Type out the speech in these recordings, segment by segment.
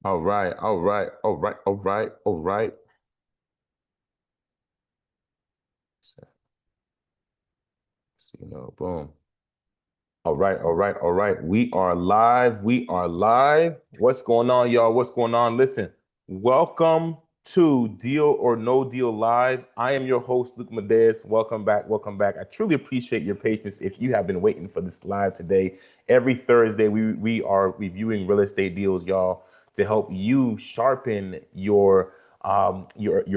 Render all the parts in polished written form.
All right, all right, all right, all right, all right. Boom. All right, all right, all right. We are live. We are live. What's going on, y'all? What's going on? Listen, welcome to Deal or No Deal Live. I am your host, Luke Medeiros. Welcome back. Welcome back. I truly appreciate your patience if you have been waiting for this live today. Every Thursday, we are reviewing real estate deals, y'all, to help you sharpen your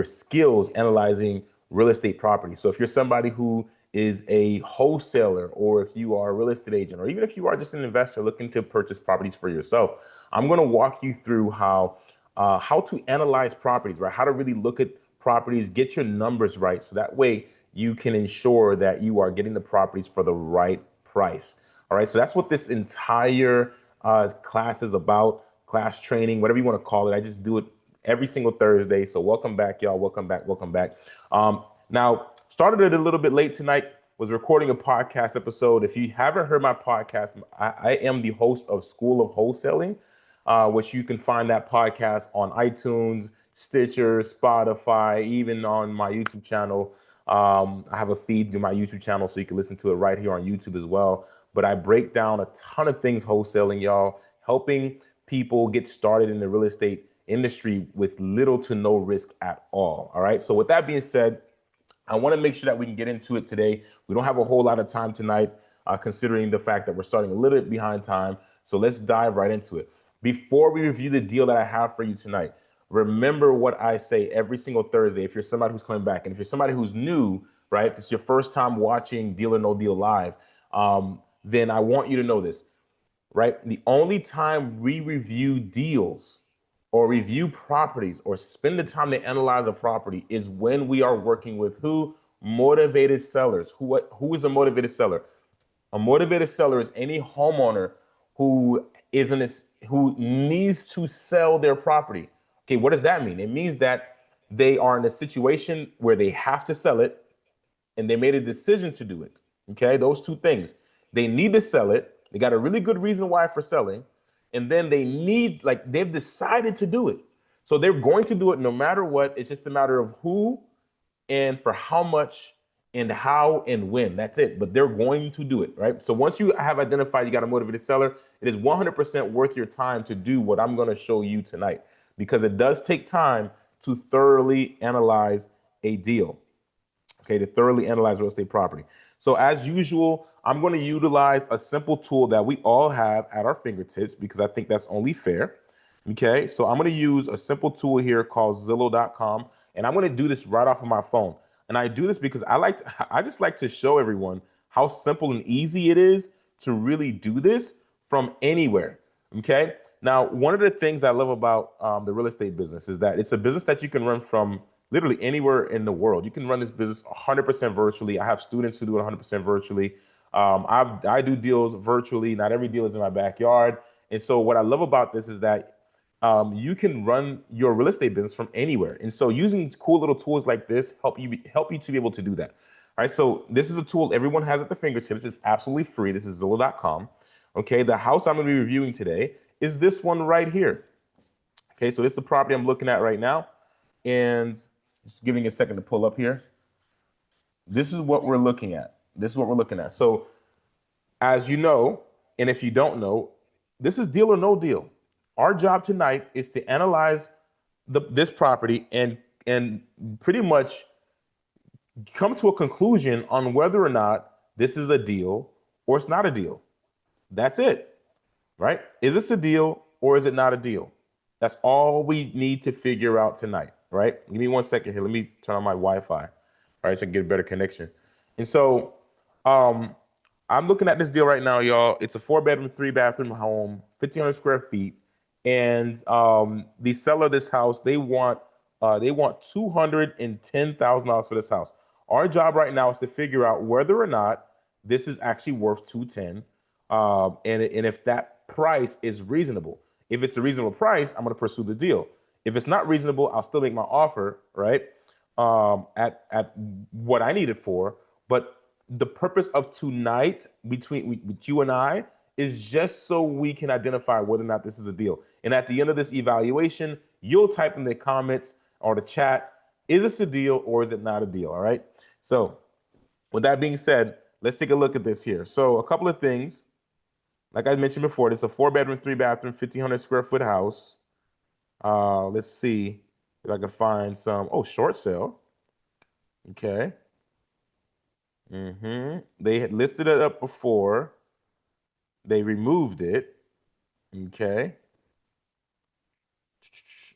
skills analyzing real estate property. So if you're somebody who is a wholesaler, or if you are a real estate agent, or even if you are just an investor looking to purchase properties for yourself, I'm going to walk you through how to analyze properties, right? How to really look at properties, get your numbers right, so that way you can ensure that you are getting the properties for the right price. All right, so that's what this entire class is about. Class training, whatever you want to call it. I just do it every single Thursday. So welcome back, y'all. Welcome back. Welcome back. Now, started it a little bit late tonight. Was recording a podcast episode. If you haven't heard my podcast, I am the host of School of Wholesaling, which you can find that podcast on iTunes, Stitcher, Spotify, even on my YouTube channel. I have a feed to my YouTube channel, so you can listen to it right here on YouTube as well. But I break down a ton of things wholesaling, y'all, helping people get started in the real estate industry with little to no risk at all. All right. So with that being said, I want to make sure that we can get into it today. We don't have a whole lot of time tonight, considering the fact that we're starting a little bit behind time. So let's dive right into it. Before we review the deal that I have for you tonight, remember what I say every single Thursday. If you're somebody who's coming back, and if you're somebody who's new, right, this is your first time watching Deal or No Deal live, then I want you to know this, right? The only time we review deals or review properties or spend the time to analyze a property is when we are working with who? Motivated sellers. Who is a motivated seller? A motivated seller is any homeowner who is in this who needs to sell their property. Okay, what does that mean? It means that they are in a situation where they have to sell it and they made a decision to do it. Okay, those two things. They need to sell it. They got a really good reason why for selling, and then they've decided to do it. So they're going to do it no matter what. It's just a matter of who and for how much and how and when. That's it. But they're going to do it, right? So once you have identified you got a motivated seller, it is 100% worth your time to do what I'm going to show you tonight, because it does take time to thoroughly analyze a deal. Okay, to thoroughly analyze real estate property. So as usual, I'm going to utilize a simple tool that we all have at our fingertips because I think that's only fair. Okay, so I'm going to use a simple tool here called Zillow.com, and I'm going to do this right off of my phone. And I do this because I just like to show everyone how simple and easy it is to really do this from anywhere. Okay. Now, one of the things I love about the real estate business is that it's a business that you can run from literally anywhere in the world. You can run this business 100% virtually. I have students who do it 100% virtually. I do deals virtually. Not every deal is in my backyard. And so, what I love about this is that you can run your real estate business from anywhere. And so, using cool little tools like this help you to be able to do that. All right. So, this is a tool everyone has at the fingertips. It's absolutely free. This is Zillow.com. Okay. The house I'm going to be reviewing today is this one right here. Okay. So, this is the property I'm looking at right now. And just giving a second to pull up here. This is what we're looking at. This is what we're looking at. So, as you know, and if you don't know, this is deal or no deal. Our job tonight is to analyze this property and pretty much come to a conclusion on whether or not this is a deal or it's not a deal. That's it, right? Is this a deal or is it not a deal? That's all we need to figure out tonight, right? Give me 1 second here. Let me turn on my Wi-Fi, all right, so I can get a better connection. And so, um, I'm looking at this deal right now, y'all. It's a 4 bedroom, 3 bathroom home, 1,500 square feet, and the seller of this house they want $210,000 for this house. Our job right now is to figure out whether or not this is actually worth 210, and if that price is reasonable. If it's a reasonable price, I'm going to pursue the deal. If it's not reasonable, I'll still make my offer, right? At what I need it for. But the purpose of tonight with you and I is just so we can identify whether or not this is a deal. And at the end of this evaluation, you'll type in the comments or the chat, is this a deal or is it not a deal? All right. So with that being said, let's take a look at this here. So a couple of things. Like I mentioned before, this is a 4-bedroom, 3-bathroom, 1,500 square foot house. Let's see if I can find some. Oh, short sale. Okay. They had listed it up before. They removed it. Okay.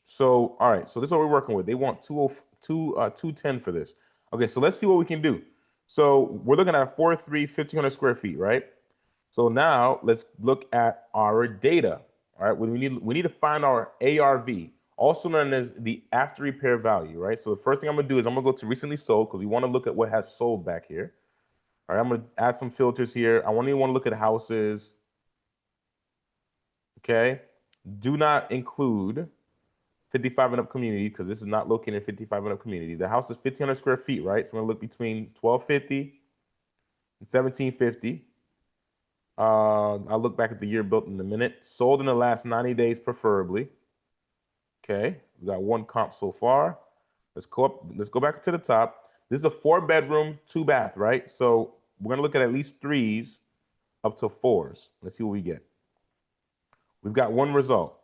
So, all right. So this is what we're working with. They want 210 for this. Okay. So let's see what we can do. So we're looking at a 4.3, 1,500 square feet, right? So now let's look at our data. All right. We need to find our ARV, also known as the after repair value, right? So the first thing I'm gonna do is I'm gonna go to recently sold because we want to look at what has sold back here. All right, I'm gonna add some filters here. I want to look at houses. Okay. Do not include 55 and up community because this is not located in 55 and up community. The house is 1,500 square feet, right? So I'm gonna look between 1,250 and 1,750. I'll look back at the year built in a minute. Sold in the last 90 days, preferably. Okay, we got one comp so far. Let's go up. Let's go back to the top. This is a 4-bedroom, 2-bath, right? So we're gonna look at least 3s up to 4s. Let's see what we get. We've got one result.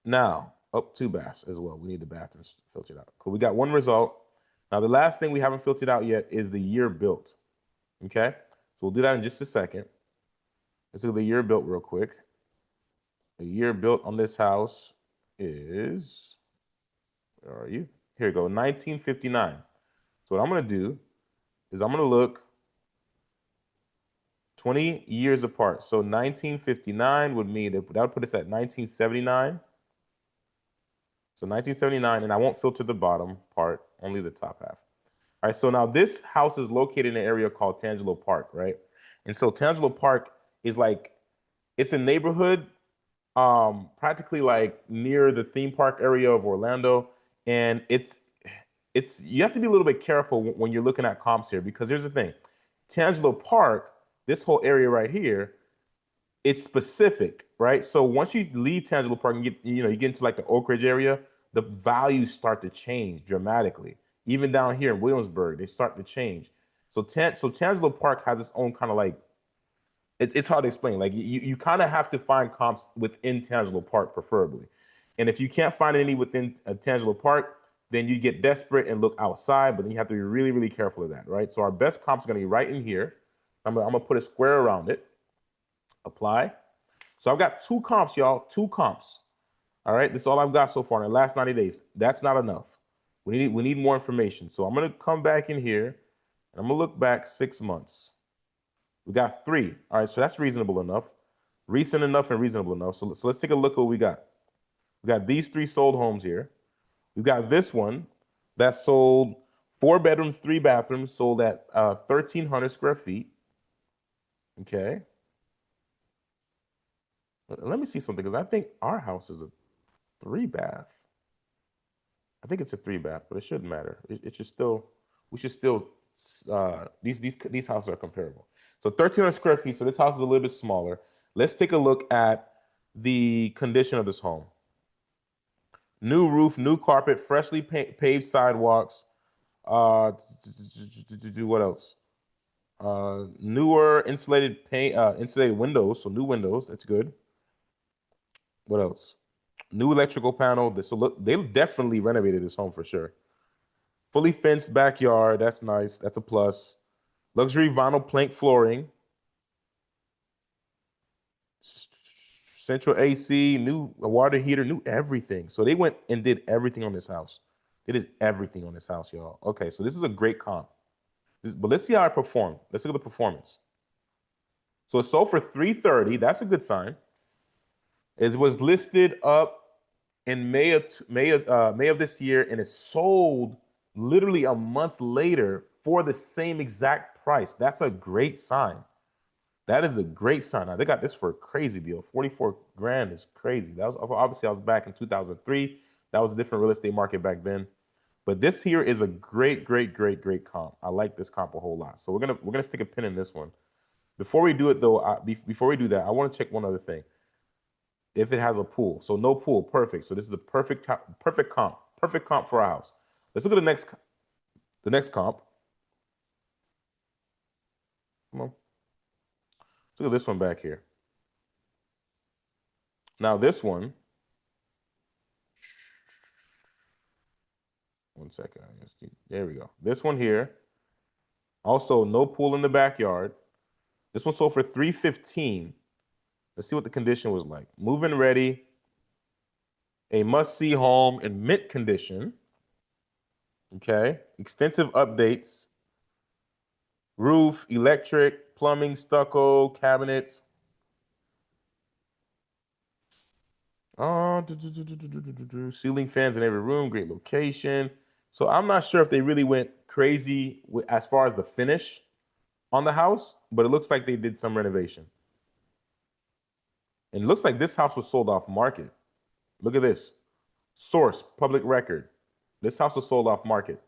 Now, up 2 baths as well. We need the bathrooms filtered out. Cool. We got one result. Now, the last thing we haven't filtered out yet is the year built. Okay, so we'll do that in just a second. Let's look at the year built real quick. The year built on this house is, where are you? Here we go, 1959. So what I'm gonna do is I'm gonna look 20 years apart. So 1959 would mean that would put us at 1979. So 1979, and I won't filter the bottom part, only the top half. All right, so now this house is located in an area called Tangelo Park, right? And so Tangelo Park is like, it's a neighborhood practically like near the theme park area of Orlando. And it's you have to be a little bit careful when you're looking at comps here because here's the thing. Tangelo Park, this whole area right here, it's specific, right? So once you leave Tangelo Park and you get into like the Oak Ridge area, the values start to change dramatically. Even down here in Williamsburg, they start to change. So Tangelo Park has its own kind of like, it's hard to explain. Like you kind of have to find comps within Tangelo Park, preferably. And if you can't find any within Tangelo Park, then you get desperate and look outside, but then you have to be really, really careful of that, right? So our best comps are gonna be right in here. I'm gonna put a square around it. Apply. So I've got 2 comps, y'all, 2 comps. All right, this is all I've got so far in the last 90 days. That's not enough. We need more information. So I'm gonna come back in here and I'm gonna look back 6 months. We got 3. All right, so that's reasonable enough. Recent enough and reasonable enough. So let's take a look at what we got. We got these 3 sold homes here. We've got this one that sold 4 bedrooms, 3 bathrooms, sold at 1,300 square feet. Okay. Let me see something because I think our house is a 3-bath. I think it's a 3-bath, but it shouldn't matter. It should still, we should still, these houses are comparable. So 1,300 square feet. So this house is a little bit smaller. Let's take a look at the condition of this home. New roof, new carpet, freshly paved sidewalks. What else? Newer insulated paint, insulated windows. So new windows. That's good. What else? New electrical panel. So look, they definitely renovated this home for sure. Fully fenced backyard. That's nice. That's a plus. Luxury vinyl plank flooring. Central AC, new water heater, new everything. So they went and did everything on this house. They did everything on this house, y'all. Okay, so this is a great comp. But let's see how it performed. Let's look at the performance. So it sold for $330. That's a good sign. It was listed up in May of this year, and it sold literally a month later for the same exact price. That's a great sign. That is a great sign. Now they got this for a crazy deal. 44 grand is crazy. That was obviously I was back in 2003. That was a different real estate market back then. But this here is a great comp. I like this comp a whole lot. So we're gonna stick a pin in this one. Before we do it though, before we do that, I want to check one other thing. If it has a pool, so no pool, perfect. So this is a perfect comp for our house. Let's look at the next comp. Come on, let's look at this one back here. Now this one, one second. There we go. This one here, also no pool in the backyard. This one sold for $315. Let's see what the condition was like. Move-in ready, a must-see home in mint condition. Okay, extensive updates, roof, electric, plumbing, stucco, cabinets. Ceiling fans in every room, great location. So I'm not sure if they really went crazy as far as the finish on the house, but it looks like they did some renovation. And it looks like this house was sold off market. Look at this. Source, public record. This house was sold off market.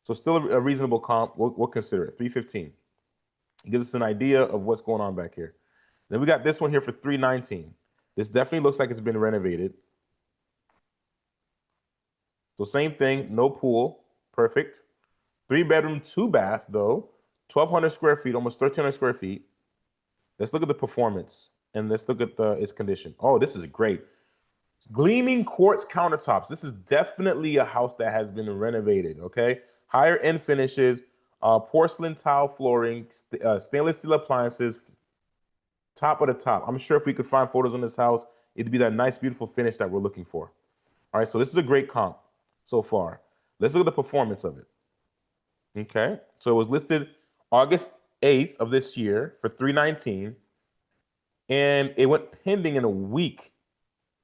So still a reasonable comp. We'll consider it. 315. It gives us an idea of what's going on back here. Then we got this one here for 319. This definitely looks like it's been renovated. So same thing, no pool, perfect. 3-bedroom, 2-bath though, 1,200 square feet, almost 1,300 square feet. Let's look at the performance and let's look at its condition. Oh, this is great. Gleaming quartz countertops. This is definitely a house that has been renovated, okay? Higher end finishes, porcelain tile flooring, stainless steel appliances, top of the top. I'm sure if we could find photos on this house, it'd be that nice, beautiful finish that we're looking for. All right, so this is a great comp so far. Let's look at the performance of it. Okay, so it was listed August 8th of this year for $319, and it went pending in a week,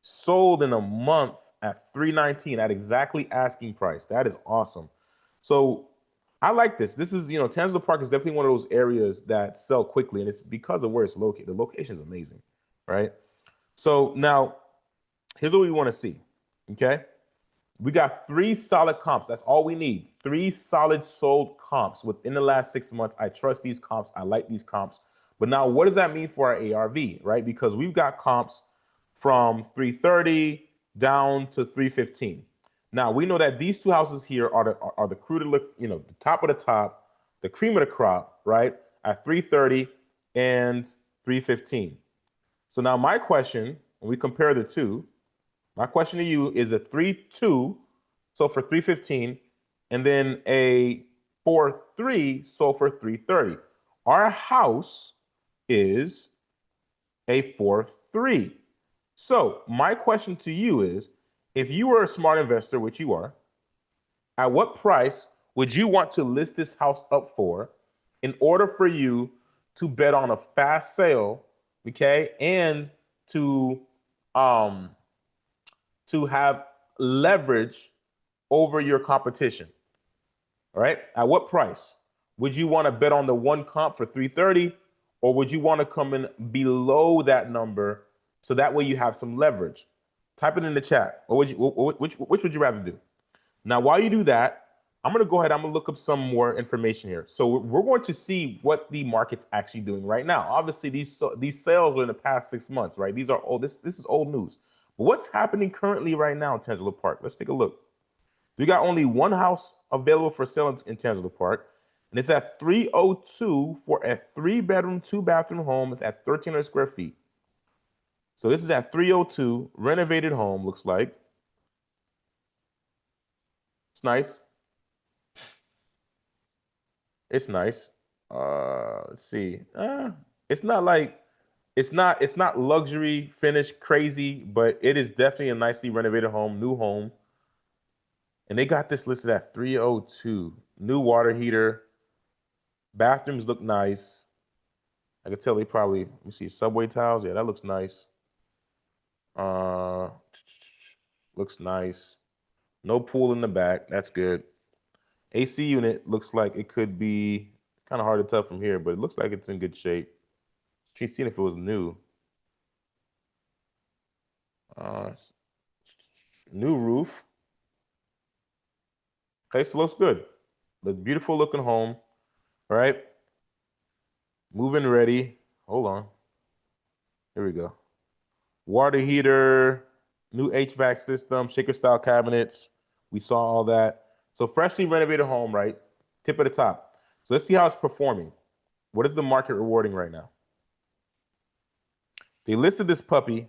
sold in a month at $319 at exactly asking price. That is awesome. So I like this. This is, Tangelo Park is definitely one of those areas that sell quickly, and it's because of where it's located. The location is amazing, right? So now, here's what we want to see, okay? We got 3 solid comps. That's all we need. 3 solid sold comps within the last 6 months. I trust these comps. I like these comps. But now, what does that mean for our ARV, right? Because we've got comps from 330 down to 315. Now we know that these 2 houses here are the crew to look, the top of the top, the cream of the crop, right? At 330 and 315. So now my question, when we compare the two, my question to you is a 3.2 sold for 315, and then a 4.3 sold for 330. Our house is a 4.3. So my question to you is, if you were a smart investor, which you are, at what price would you want to list this house up for in order for you to bet on a fast sale, okay, and to have leverage over your competition? All right, at what price would you want to bet on the one comp for 330, or would you want to come in below that number so that way you have some leverage? Type it in the chat. Which would you rather do? Now, while you do that, I'm going to go ahead. I'm going to look up some more information here. So we're going to see what the market's actually doing right now. Obviously, these sales are in the past 6 months, right? These are old. This is old news. But what's happening currently right now in Tangelo Park? Let's take a look. We got only one house available for sale in Tangelo Park, and it's at 302 for a 3-bedroom, 2-bathroom home. It's at 1,300 square feet. So this is at 302, renovated home, looks like. It's nice. It's nice. Let's see. It's not like it's not luxury finish crazy, but it is definitely a nicely renovated home, new home. And they got this listed at 302. New water heater. Bathrooms look nice. I could tell they probably, let me see, subway tiles. Yeah, that looks nice. Looks nice. No pool in the back. That's good. AC unit looks like it could be kind of hard to tell from here, but it looks like it's in good shape. She's seen if it was new. New roof. Okay, so looks good. The beautiful looking home, right? Move-in ready. Hold on. Here we go. Water heater, new HVAC system, shaker style cabinets. We saw all that. So freshly renovated home, right? Tip of the top. So let's see how it's performing. What is the market rewarding right now? They listed this puppy.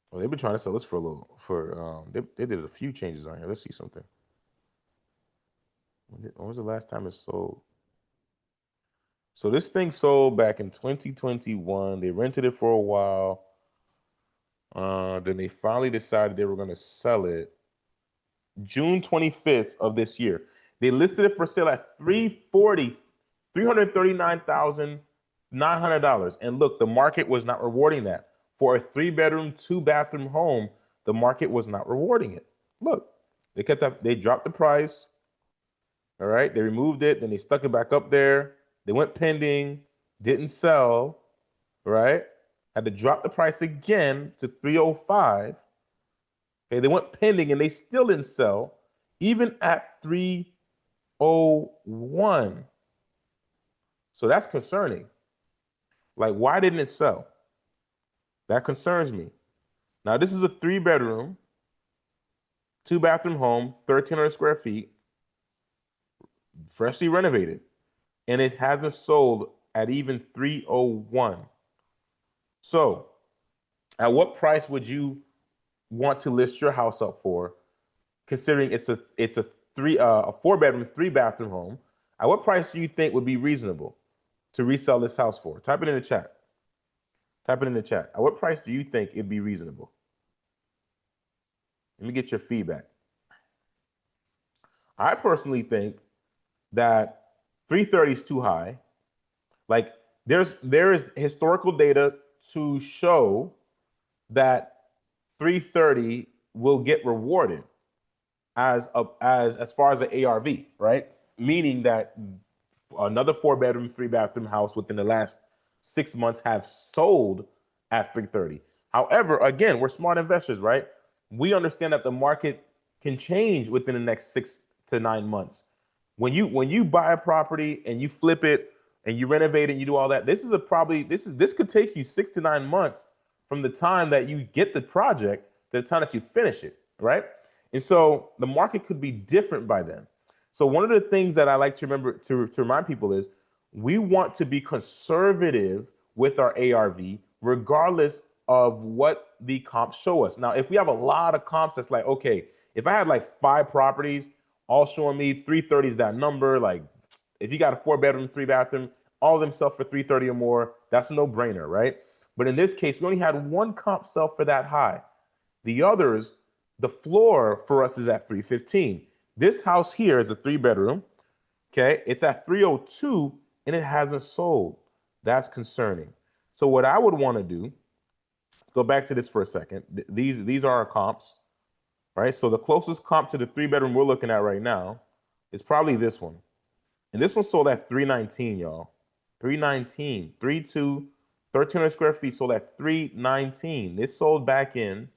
Well, they've been trying to sell this for a little. They did a few changes on here. Let's see something. When was the last time it sold? So this thing sold back in 2021. They rented it for a while. Then they finally decided they were going to sell it June 25th of this year. They listed it for sale at $339,900. And look, the market was not rewarding that. For a 3-bedroom, 2-bathroom home, the market was not rewarding it. Look, they dropped the price. All right, they removed it, then they stuck it back up there. They went pending, didn't sell, right? Had to drop the price again to 305. Okay, they went pending and they still didn't sell, even at 301. So that's concerning. Like, why didn't it sell? That concerns me. Now, this is a 3-bedroom, 2-bathroom home, 1,300 square feet, freshly renovated, and it hasn't sold at even 301. So, at what price would you want to list your house up for, considering it's a 4-bedroom, 3-bathroom home? At what price do you think would be reasonable to resell this house for? Type it in the chat. Type it in the chat. At what price do you think it'd be reasonable? Let me get your feedback. I personally think that 330 is too high. Like, there is historical data to show that 330 will get rewarded as far as the ARV, right? Meaning that another 4-bedroom, 3-bathroom house within the last 6 months have sold at 330. However, again, we're smart investors, right? We understand that the market can change within the next 6 to 9 months. When you buy a property and you flip it and you renovate it and you do all that, this could take you 6 to 9 months from the time that you get the project to the time that you finish it, right? And so the market could be different by then. So one of the things that I like to remember to remind people is we want to be conservative with our ARV, regardless of what the comps show us. Now, if we have a lot of comps, that's like, okay, if I had like 5 properties all showing me 330 is that number, like if you got a 4-bedroom, 3-bathroom, all of them sell for 330 or more, that's a no-brainer, right? But in this case, we only had 1 comp sell for that high. The others, the floor for us is at 315. This house here is a 3-bedroom. Okay, it's at 302 and it hasn't sold. That's concerning. So what I would want to do, go back to this for a second. These are our comps, right? So the closest comp to the 3-bedroom we're looking at right now is probably this one. And this one sold at 319, y'all. 319, 32, 1,300 square feet sold at 319. This sold back in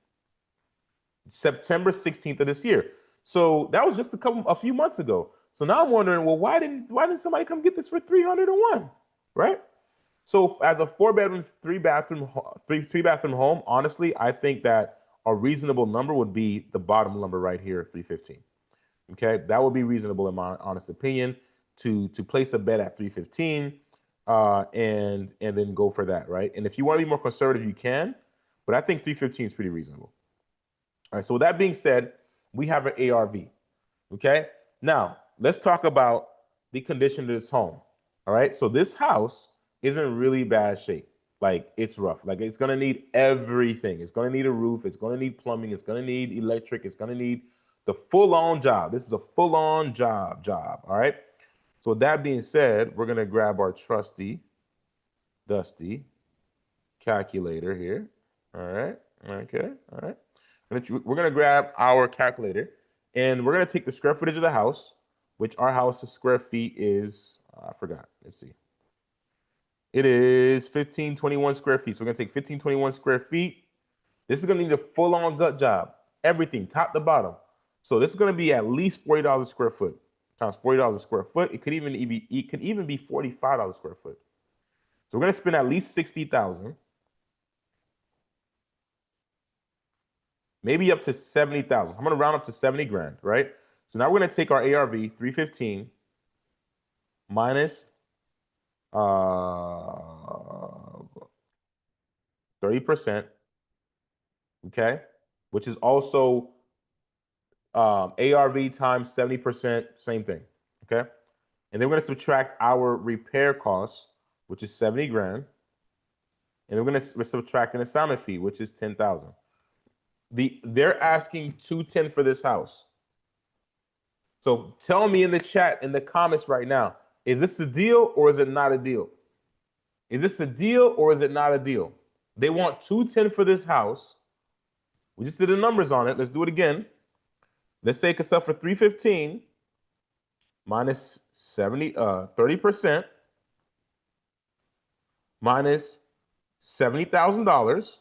September 16th of this year. So that was just a few months ago. So now I'm wondering, well, why didn't somebody come get this for 301, right? So as a 4-bedroom, 3-bathroom home, honestly, I think that a reasonable number would be the bottom number right here, 315. Okay, that would be reasonable in my honest opinion to place a bet at 315 and then go for that, right? And if you want to be more conservative, you can, but I think 315 is pretty reasonable. All right, so with that being said, we have an ARV. Okay, now let's talk about the condition of this home. All right, so this house is in really bad shape. Like, it's rough. Like, it's gonna need everything. It's gonna need a roof. It's gonna need plumbing. It's gonna need electric. It's gonna need the full-on job. This is a full-on job. All right. So with that being said, we're gonna grab our trusty, dusty calculator here. All right. Okay. All right. We're gonna grab our calculator, and we're gonna take the square footage of the house, which our house's square feet is. I forgot. Let's see. It is 1521 square feet. So we're gonna take 1521 square feet. This is gonna need a full-on gut job, everything, top to bottom. So this is gonna be at least $40 a square foot. times $40 a square foot. It could even be $45 a square foot. So we're going to spend at least 60,000, maybe up to 70,000. I'm going to round up to 70 grand, right? So now we're going to take our ARV 315 minus 30%, okay, which is also ARV times 70%, same thing, okay? And then we're going to subtract our repair costs, which is 70 grand. And we're going to subtract an assignment fee, which is 10,000. They're asking 210 for this house. So tell me in the chat, in the comments right now, is this a deal or is it not a deal? Is this a deal or is it not a deal? They want 210 for this house. We just did the numbers on it. Let's do it again. Let's take us up for 315 minus 30% minus $70,000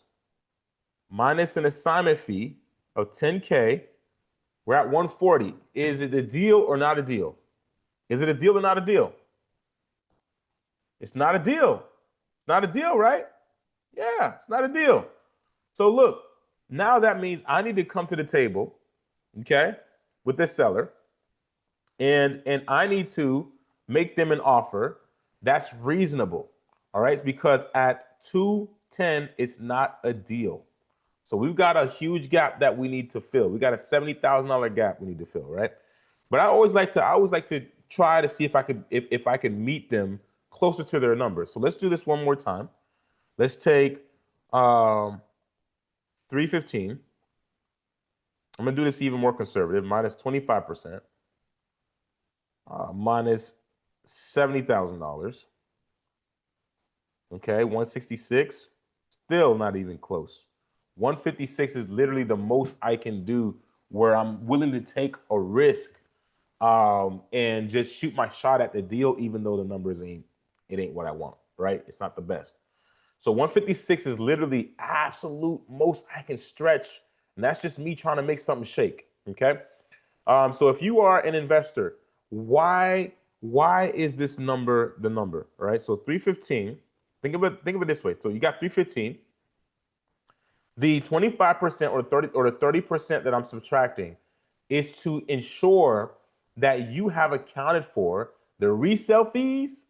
minus an assignment fee of 10K. We're at 140. Is it a deal or not a deal? Is it a deal or not a deal? It's not a deal. It's not a deal, right? Yeah, it's not a deal. So look, now that means I need to come to the table, okay, with this seller, and I need to make them an offer that's reasonable, all right? Because at 210, it's not a deal. So we've got a huge gap that we need to fill. We got a $70,000 gap we need to fill, right? But I always like to try to see if I can meet them closer to their numbers. So let's do this one more time. Let's take 315. I'm gonna do this even more conservative, minus 25%, minus $70,000. Okay, 166, still not even close. 156 is literally the most I can do where I'm willing to take a risk and just shoot my shot at the deal, even though the numbers ain't what I want, right? It's not the best. So 156 is literally absolute most I can stretch, and that's just me trying to make something shake, okay? So if you are an investor, why is this number the number, all right? So 315, think of it this way. So you got 315. The 25% or the 30% that I'm subtracting is to ensure that you have accounted for the resale fees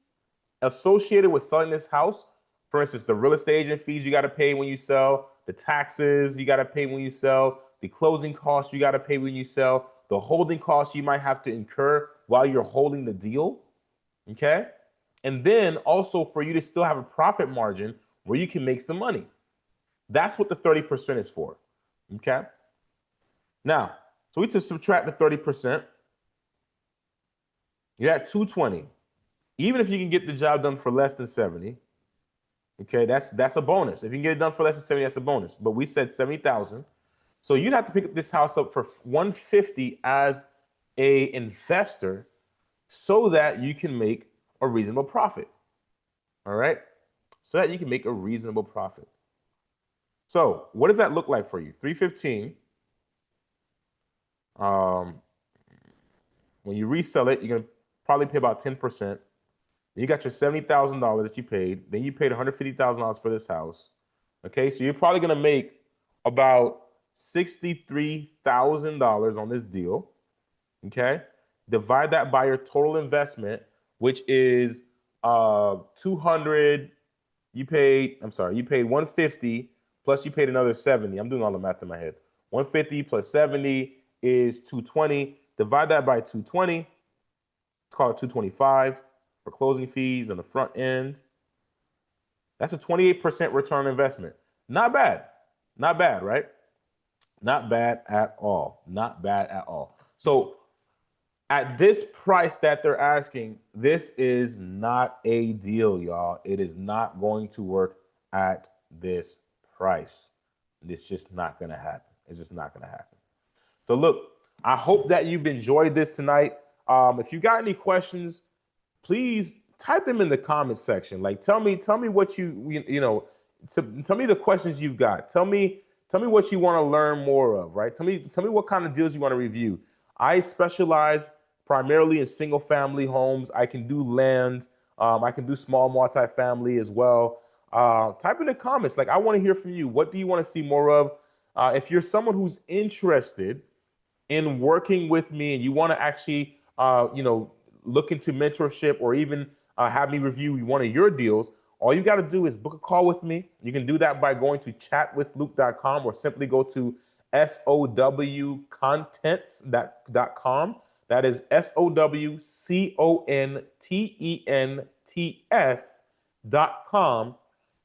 associated with selling this house. For instance, the real estate agent fees you got to pay when you sell, the taxes you got to pay when you sell, the closing costs you got to pay when you sell, the holding costs you might have to incur while you're holding the deal, okay? And then also for you to still have a profit margin where you can make some money. That's what the 30% is for, okay? Now, so we just subtract the 30%. You're at 220. Even if you can get the job done for less than 70, okay, that's a bonus. If you can get it done for less than 70, that's a bonus. But we said 70,000. So you'd have to pick this house up for 150 as a investor so that you can make a reasonable profit, all right? So that you can make a reasonable profit. So what does that look like for you? 315. When you resell it, you're gonna probably pay about 10%. You got your $70,000 that you paid. Then you paid $150,000 for this house. Okay, so you're probably gonna make about $63,000 on this deal. Okay, divide that by your total investment, which is 200. You paid 150 plus you paid another 70. I'm doing all the math in my head. 150 plus 70 is 220. Divide that by 220. Let's call it 225 for closing fees on the front end. That's a 28% return on investment. Not bad. Not bad, right? Not bad at all. Not bad at all. So at this price that they're asking, this is not a deal, y'all. It is not going to work at this price. It's just not going to happen. It's just not going to happen. So look, I hope that you've enjoyed this tonight. If you got any questions, please type them in the comments section. Like, tell me what tell me the questions you've got. Tell me what you want to learn more of, right? Tell me what kind of deals you want to review. I specialize primarily in single family homes. I can do land. I can do small multifamily as well. Type in the comments. Like, I want to hear from you. What do you want to see more of? If you're someone who's interested in working with me and you want to actually, look into mentorship or even have me review one of your deals, all you got to do is book a call with me. You can do that by going to chatwithluke.com or simply go to sowcontents.com. That is sowcontents.com.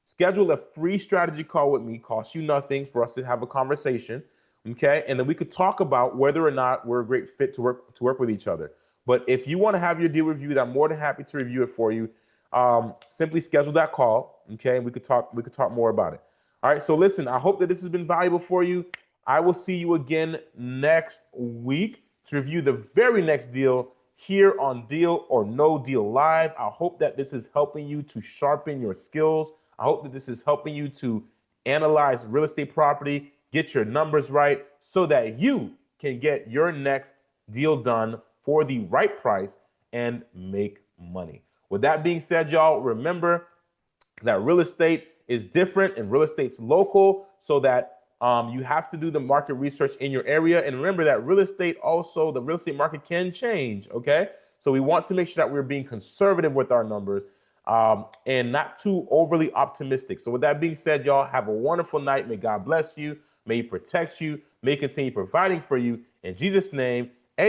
Schedule a free strategy call with me. Costs you nothing for us to have a conversation. Okay. And then we could talk about whether or not we're a great fit to work with each other. But if you want to have your deal reviewed, I'm more than happy to review it for you. Simply schedule that call. Okay. And we could talk more about it. All right. So listen, I hope that this has been valuable for you. I will see you again next week to review the very next deal here on Deal or No Deal Live. I hope that this is helping you to sharpen your skills. I hope that this is helping you to analyze real estate property, get your numbers right so that you can get your next deal done for the right price and make money. With that being said, y'all, remember that real estate is different and real estate's local, so that you have to do the market research in your area. And remember that real estate also, the real estate market can change, okay? So we want to make sure that we're being conservative with our numbers and not too overly optimistic. So with that being said, y'all, have a wonderful night. May God bless you. May he protect you. May he continue providing for you. In Jesus' name,